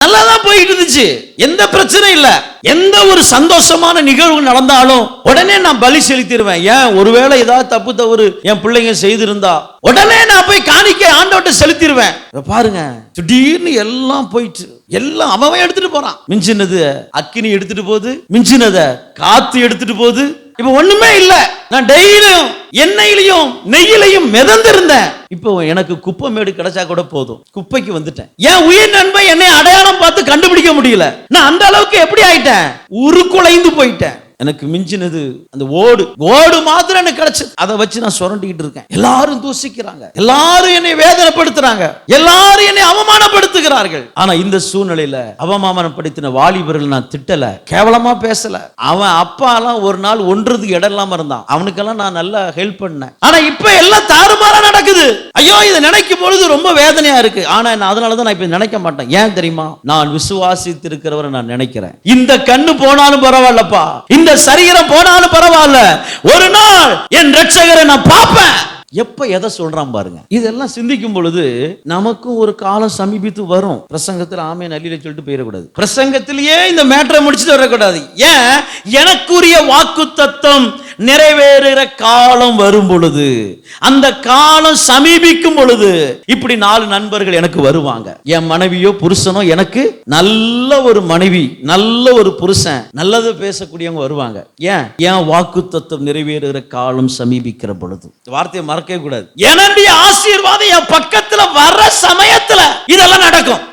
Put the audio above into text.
நல்லாதான் போயிட்டு இருந்துச்சு, எந்த பிரச்சனை இல்ல. எந்த ஒரு சந்தோஷமான நிகழ்வு நடந்தாலும் உடனே நான் பலி செலுத்திடுவேன். ஏன், ஒருவேளை ஏதாவது தப்பு தவறு என் பிள்ளைங்க செய்திருந்தா உடனே நான் போய் காணிக்க ஆண்டவர்ட்ட செலுத்திடுவேன். பாருங்க, திடீர்னு எல்லாம் போயிட்டு, எல்லாம் அவன் எடுத்துட்டு போறான். மிஞ்சினது அக்கினி எடுத்துட்டு போகுது, மிஞ்சினத காத்து எடுத்துட்டு போகுது. இப்ப ஒண்ணுமே இல்ல. நான் டெய்லியும் எண்ணெயிலையும் நெய்யிலையும் மிதந்திருந்தேன். இப்போ எனக்கு குப்பை மேடு கிடைச்சா கூட போதும், குப்பைக்கு வந்துட்டேன். என் உயிர் நண்பன் என்னை அடையாளம் பார்த்து கண்டுபிடிக்க முடியல. நான் அந்த அளவுக்கு எப்படி ஆயிட்டேன், உருக்குலைந்து போயிட்டேன். எனக்கு மிஞ்சினது அந்த ஓடு மாத்திரம் எனக்கு கிடைச்சது. அதை வச்சு நான் சுரண்டிக்கிட்டு இருக்கேன். எல்லாரும் தூசிக்கிறாங்க, எல்லாரும் என்னை வேதனைப்படுத்துறாங்க, எல்லாரும் என்னை அவமானப்படுத்துகிறார்கள். ஆனா இந்த சூழ்நிலையில அவமானப்படுத்தின வாலிபர்கள் நான் திட்டல, கேவலமா பேசல. அவன் அப்பா எல்லாம் ஒரு நாள் ஒன்றதுக்கு இடம் இல்லாம இருந்தான், அவனுக்கெல்லாம் நான் நல்லா ஹெல்ப் பண்ணேன். ஆனா இப்ப எல்லாம் தாறுமாறா நடக்குது. ஐயோ, இதை நினைக்கும் பொழுது ரொம்ப வேதனையா இருக்கு. ஆனா நான் அதனாலதான் நான் இப்ப நினைக்க மாட்டேன். ஏன் தெரியுமா, நான் விசுவாசித்து இருக்கிறவரை நான் நினைக்கிறேன். இந்த கண்ணு போனாலும் பரவாயில்லப்பா, இந்த சரீரம் போனாலும் பரவாயில்ல, ஒரு நாள் என் ரட்சகரை நான் பார்ப்பேன். எப்ப எதை சொல்றான் பாருங்க. இதெல்லாம் சிந்திக்கும் பொழுது நமக்கும் ஒரு காலம் சமீபித்து வரும். பிரசங்கத்தில் ஆமென் அல்லேலூயா சொல்லிட்டு போயிடக்கூடாது, பிரசங்கத்திலேயே இந்த மேட்டரை முடிச்சுட்டு வரக்கூடாது. ஏன், எனக்குரிய வாக்குத்தத்தம் நிறைவேறுகிற காலம் வரும் பொழுது, அந்த காலம் சமீபிக்கும் பொழுது இப்படி 4 நண்பர்கள் எனக்கு வருவாங்க. என் மனைவியோ புருஷனோ எனக்கு நல்ல ஒரு மனைவி, நல்ல ஒரு புருஷன், நல்லது பேசக்கூடியவங்க வருவாங்க. ஏன் வாக்குத்தத்தம் நிறைவேறுகிற காலம் சமீபிக்கிற பொழுது. வார்த்தையை மறக்கவே கூடாது. என்னுடைய ஆசீர்வாதம் என் பக்கத்துல வர்ற சமயத்துல இதெல்லாம் நடக்கும்.